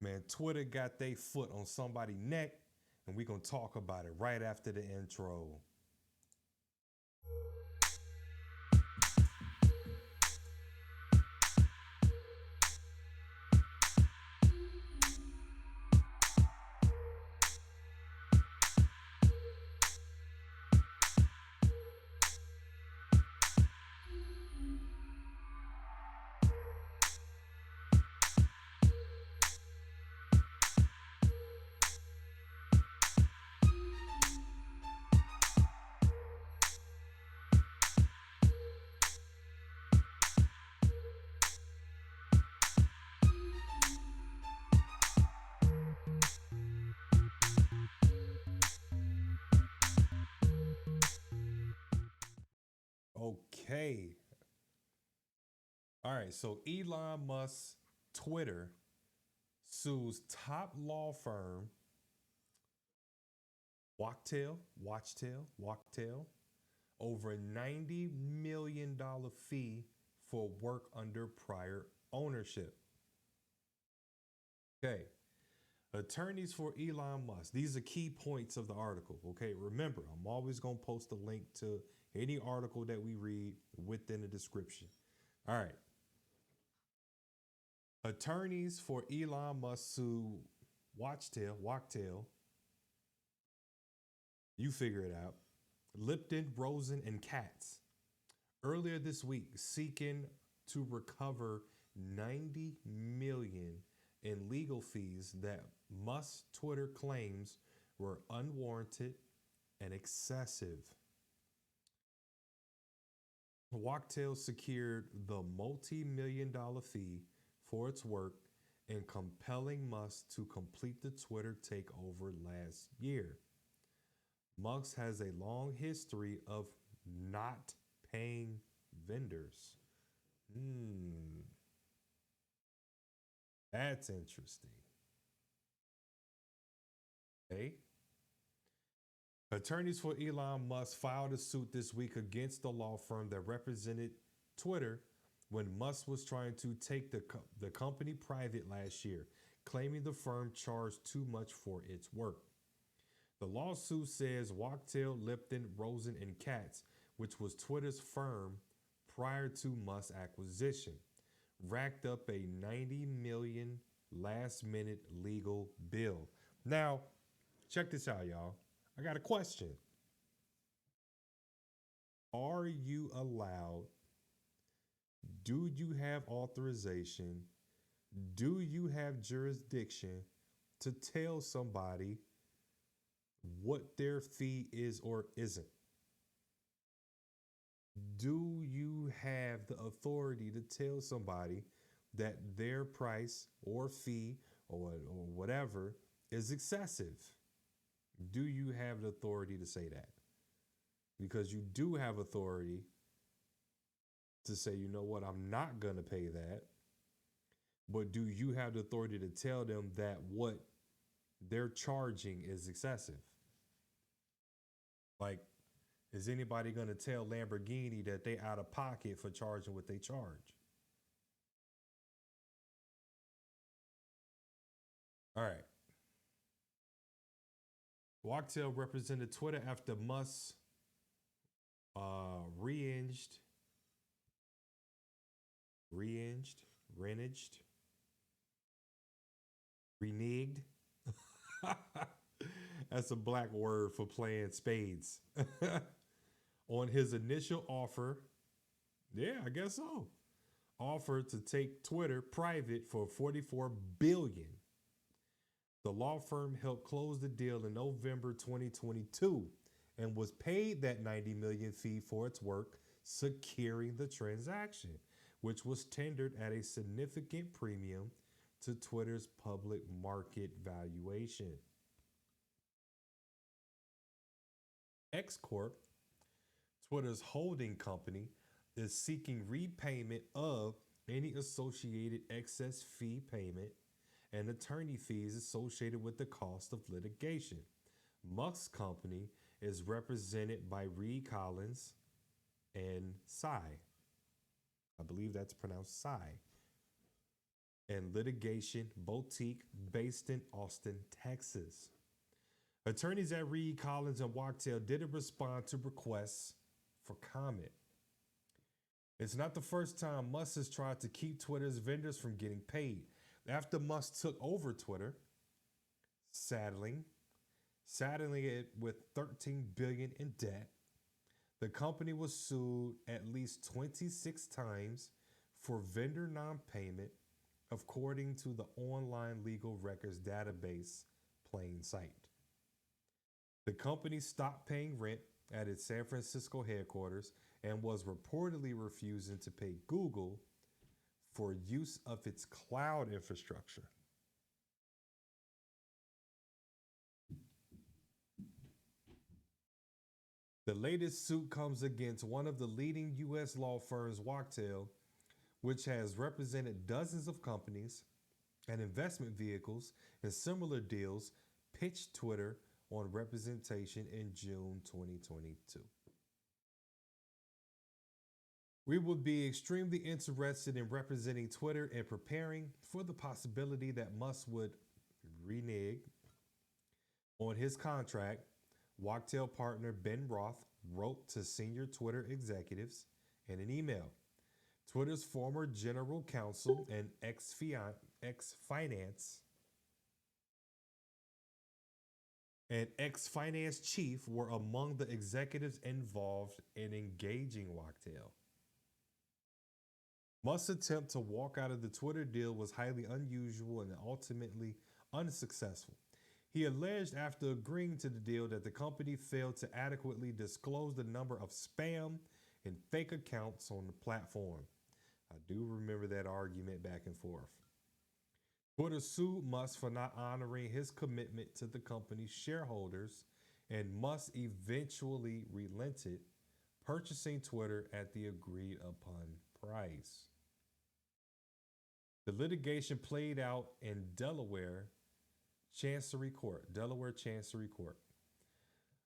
Man, Twitter got their foot on somebody's neck, and we're going to talk about it right after the intro. Okay. All right. So Elon Musk Twitter sues top law firm Wachtell over $90 million fee for work under prior ownership. Okay. Attorneys for Elon Musk. These are key points of the article. Okay. Remember, I'm always going to post a link to any article that we read within the description. All right. Attorneys for Elon Musk sue Wachtell, you figure it out, Lipton, Rosen, and Katz earlier this week, seeking to recover 90 million in legal fees that Musk Twitter claims were unwarranted and excessive. Wachtell secured the multi-million-dollar fee for its work in compelling Musk to complete the Twitter takeover last year. Musk has a long history of not paying vendors. That's interesting. Okay. Attorneys for Elon Musk filed a suit this week against the law firm that represented Twitter when Musk was trying to take the company private last year, claiming the firm charged too much for its work. The lawsuit says Wachtell, Lipton, Rosen, and Katz, which was Twitter's firm prior to Musk's acquisition, racked up a $90 million last-minute legal bill. Now, check this out, y'all. I got a question. Are you allowed? Do you have authorization? Do you have jurisdiction to tell somebody what their fee is or isn't? Do you have the authority to tell somebody that their price or fee or whatever is excessive? Do you have the authority to say that? Because you do have authority to say, you know what, I'm not going to pay that. But do you have the authority to tell them that what they're charging is excessive? Like, is anybody going to tell Lamborghini that they out of pocket for charging what they charge? All right. Wachtell represented Twitter after Musk reneged, reneged. That's a black word for playing spades. On his initial offer, yeah, I guess so. Offer to take Twitter private for $44 billion. The law firm helped close the deal in November 2022 and was paid that $90 million fee for its work securing the transaction, which was tendered at a significant premium to Twitter's public market valuation. X Corp, Twitter's holding company, is seeking repayment of any associated excess fee payment and attorney fees associated with the cost of litigation. Musk's company is represented by Reed Collins and Cy. I believe that's pronounced Cy. and litigation boutique based in Austin, Texas. Attorneys at Reed, Collins, and Wachtell didn't respond to requests for comment. It's not the first time Musk has tried to keep Twitter's vendors from getting paid. After Musk took over Twitter, saddling it with $13 billion in debt, the company was sued at least 26 times for vendor non-payment, according to the online legal records database Plain Sight. The company stopped paying rent at its San Francisco headquarters and was reportedly refusing to pay Google for use of its cloud infrastructure. The latest suit comes against one of the leading U.S. law firms, Wachtell, which has represented dozens of companies and investment vehicles in similar deals, pitched Twitter on representation in June 2022. We would be extremely interested in representing Twitter and preparing for the possibility that Musk would renege on his contract, Wachtell partner Ben Roth wrote to senior Twitter executives in an email. Twitter's former general counsel and ex-finance chief were among the executives involved in engaging Wachtell. Musk's attempt to walk out of the Twitter deal was highly unusual and ultimately unsuccessful. He alleged after agreeing to the deal that the company failed to adequately disclose the number of spam and fake accounts on the platform. I do remember that argument back and forth. Twitter sued Musk for not honoring his commitment to the company's shareholders, and Musk eventually relented, purchasing Twitter at the agreed upon price. The litigation played out in Delaware Chancery Court,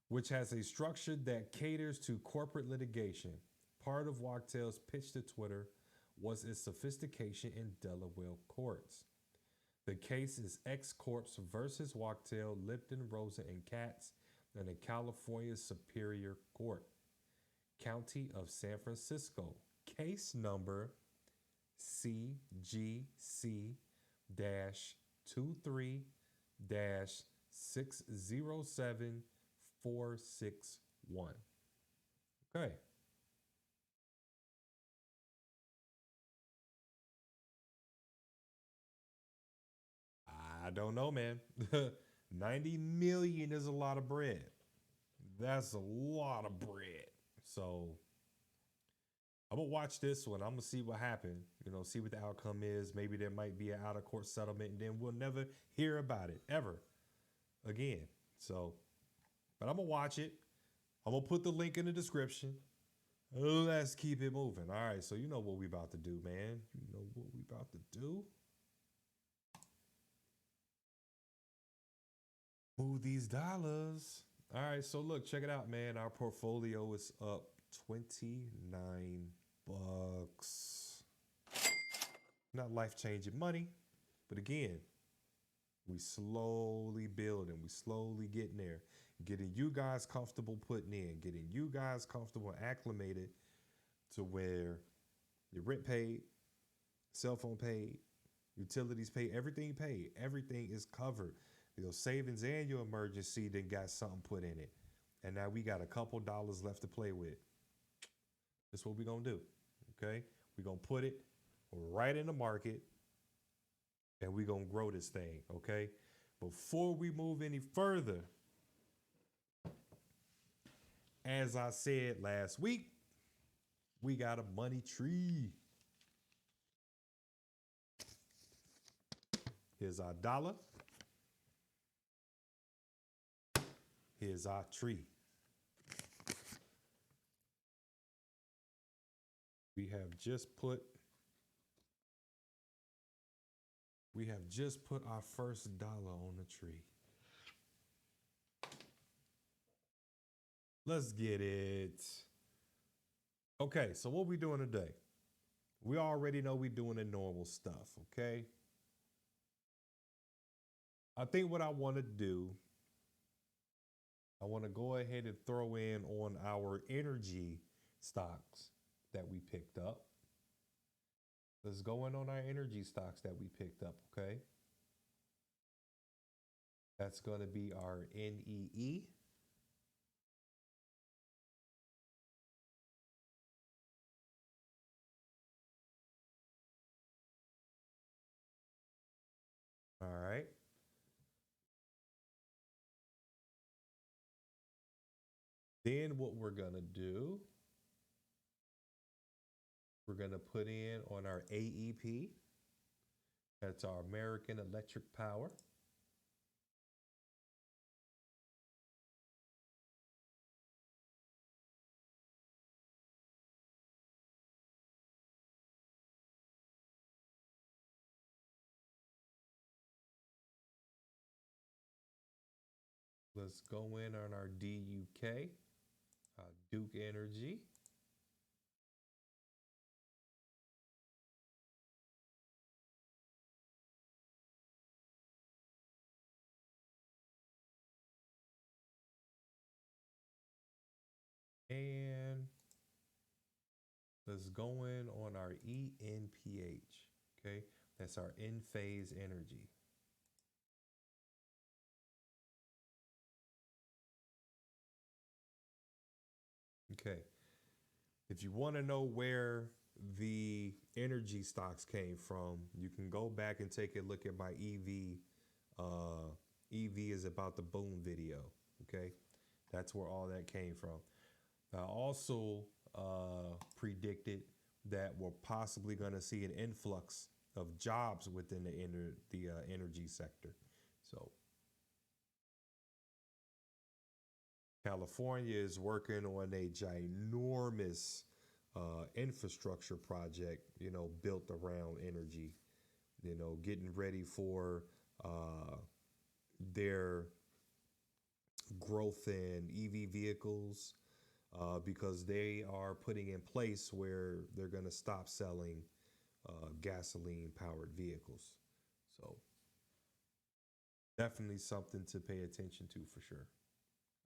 which has a structure that caters to corporate litigation. Part of Wachtell's pitch to Twitter was its sophistication in Delaware courts. The case is X Corp versus Wachtell, Lipton, Rosen, and Katz in the California Superior Court, County of San Francisco. Case number CGC-23-607461. Okay. I don't know, man. 90 million is a lot of bread. That's a lot of bread. So I'm gonna watch this one. I'm gonna see what happened. See what the outcome is. Maybe there might be an out of court settlement, and then we'll never hear about it ever again. So, but I'm gonna watch it. I'm gonna put the link in the description. Let's keep it moving. All right. So you know what we about to do, man. Move these dollars. All right. So look, check it out, man. Our portfolio is up $29. Not life-changing money, but again, we slowly building, we slowly getting there, getting you guys comfortable putting in, getting you guys comfortable and acclimated to where your rent paid, cell phone paid, utilities paid, everything is covered. Your savings and your emergency then got something put in it. And now we got a couple dollars left to play with. That's what we're going to do, okay? We're going to put it right in the market, and we're going to grow this thing, okay? Before we move any further, as I said last week, we got a money tree. Here's our dollar. Here's our tree. We have just put our first dollar on the tree. Let's get it. Okay, so what we doing today? We already know we doing the normal stuff, okay? I think what I want to do, I want to go ahead and throw in on our energy stocks that we picked up. Let's go in on our energy stocks that we picked up, okay? That's going to be our NEE. All right. Then what we're going to do, we're going to put in on our AEP. That's our American Electric Power. Let's go in on our DUK, Duke Energy. And let's go in on our ENPH. Okay, that's our in phase energy. Okay, if you want to know where the energy stocks came from, you can go back and take a look at my EV. EV is about the boom video. Okay, that's where all that came from. I also predicted that we're possibly going to see an influx of jobs within the energy sector. So California is working on a ginormous infrastructure project, built around energy, getting ready for their growth in EV vehicles, because they are putting in place where they're going to stop selling gasoline powered vehicles. So definitely something to pay attention to for sure.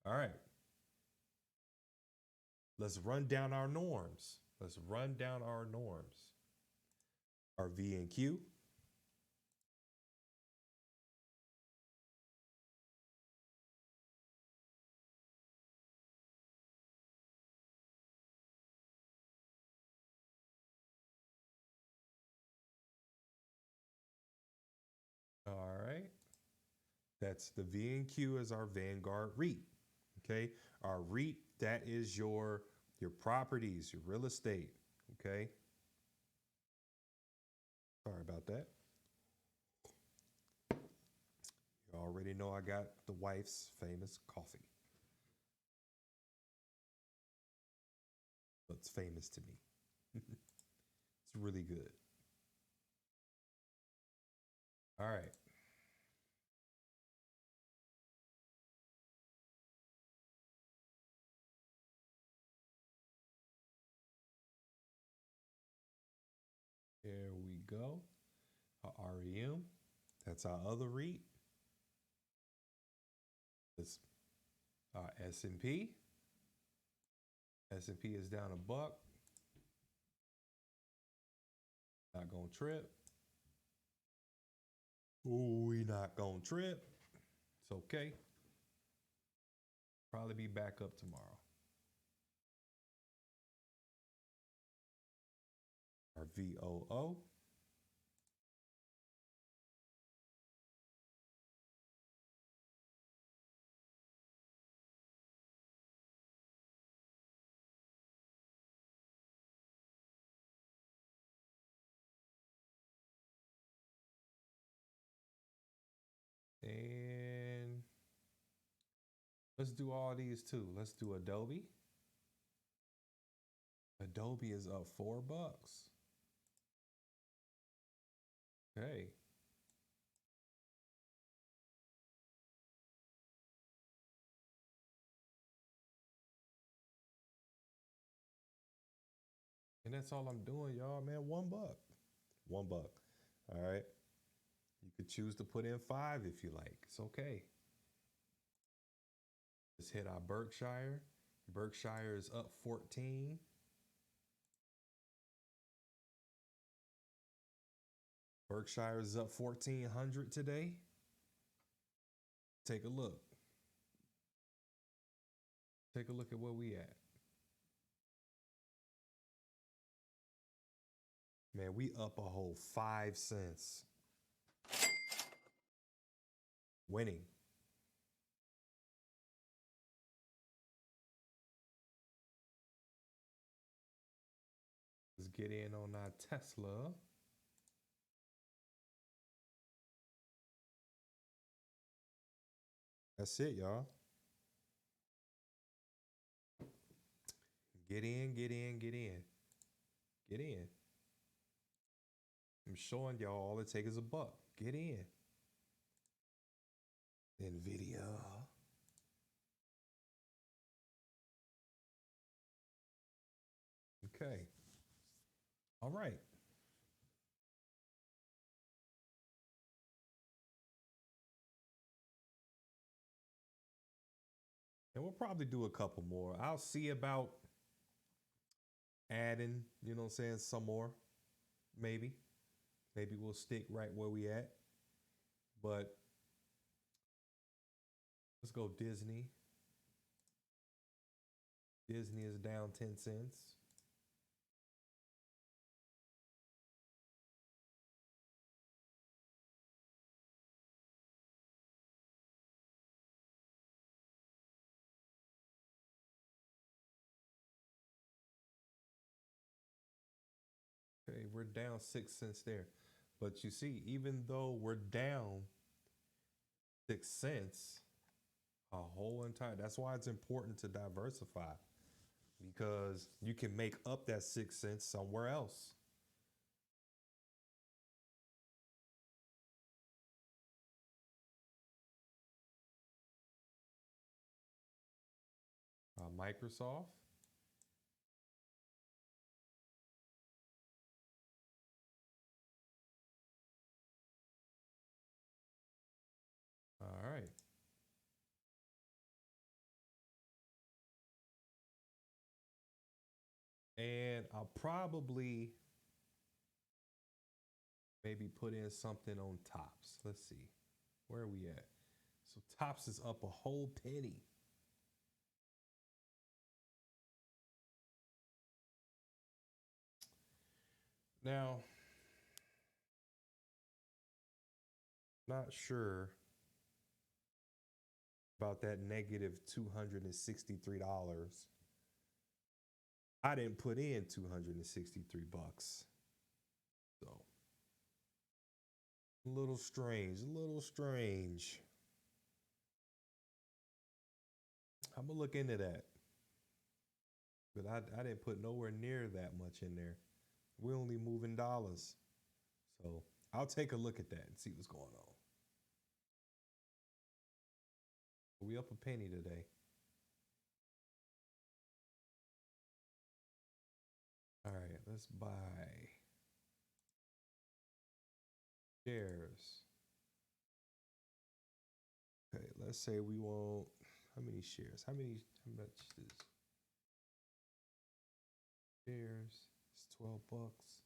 All right. Let's run down our norms. Our V and Q. All right. That's the V and Q is our Vanguard REIT. Okay. Our REIT, that is your properties, your real estate. Okay. Sorry about that. You already know I got the wife's famous coffee. It's famous to me. It's really good. All right. There we go. Our REM. That's our other REIT. It's our S&P. S&P is down $1. Not gonna trip. Ooh, we not gonna trip. It's okay. Probably be back up tomorrow. Our VOO. And let's do all these too. Let's do Adobe. Adobe is up $4. Okay. And that's all I'm doing, y'all, man. $1. $1. All right. You could choose to put in 5 if you like. It's okay. Let's hit our Berkshire. Berkshire is up 14. Berkshire is up 1,400 today. Take a look. Take a look at where we at. Man, we up a whole 5 cents. Winning. Let's get in on our Tesla. That's it, y'all. Get in, get in, get in. Get in. I'm showing y'all all it takes is a buck. Get in. NVIDIA. Okay. All right. And we'll probably do a couple more. I'll see about adding, you know what I'm saying, some more. Maybe. Maybe we'll stick right where we at. But let's go Disney. Disney is down 10 cents. Okay, we're down 6 cents there. But you see, even though we're down 6 cents, a whole entire, that's why it's important to diversify, because you can make up that 6 cents somewhere else. Microsoft. All right. And I'll probably maybe put in something on Tops. Let's see. Where are we at? So Tops is up a whole penny. Now, not sure about that negative $263. I didn't put in 263 bucks. So a little strange, a little strange. I'm gonna look into that. But I didn't put nowhere near that much in there. We're only moving dollars. So I'll take a look at that and see what's going on. We up a penny today. All right, let's buy shares. Okay, let's say we want, how many shares? How much is shares? It's 12 bucks.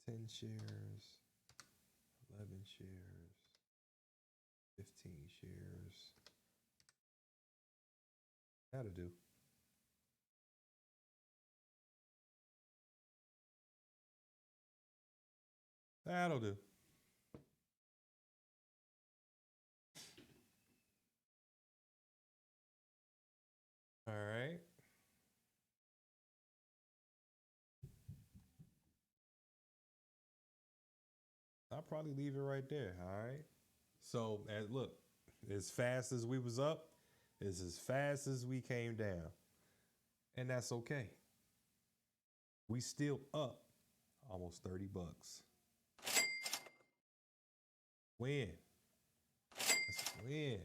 10 shares, 11 shares, 15 shares. That'll do. That'll do. All right. I'll probably leave it right there. All right. So, look, as fast as we was up, is as fast as we came down. And that's okay. We still up almost 30 bucks. Win. That's a win.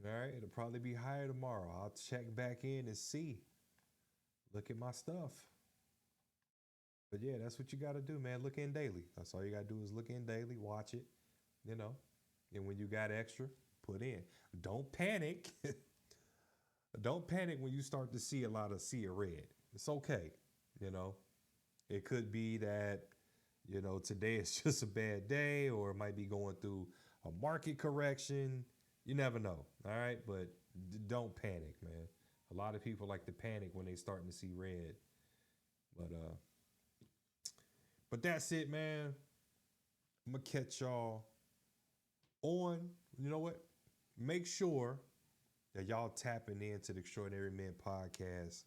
All right. It'll probably be higher tomorrow. I'll check back in and see. Look at my stuff. But yeah, that's what you got to do, man. Look in daily. That's all you got to do is look in daily, watch it, you know. And when you got extra, put in. Don't panic. Don't panic when you start to see a lot of sea of red. It's okay, you know. It could be that, today is just a bad day, or it might be going through a market correction. You never know. All right. But don't panic, man. A lot of people like to panic when they starting to see red. But that's it, man. I'm gonna catch y'all on. You know what? Make sure that y'all tapping into the Extraordinary Men podcast.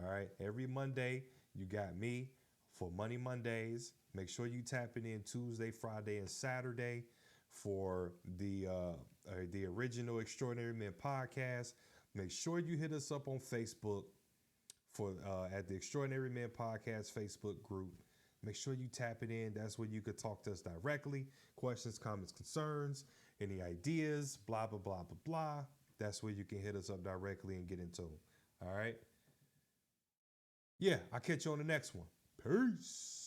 All right. Every Monday, you got me for Money Mondays. Make sure you tapping in Tuesday, Friday, and Saturday for the original Extraordinary Men podcast. Make sure you hit us up on Facebook for at the Extraordinary Men podcast Facebook group. Make sure you tap it in. That's where you could talk to us directly. Questions, comments, concerns, any ideas, blah, blah, blah, blah, blah. That's where you can hit us up directly and get into them. All right. Yeah, I'll catch you on the next one. Peace.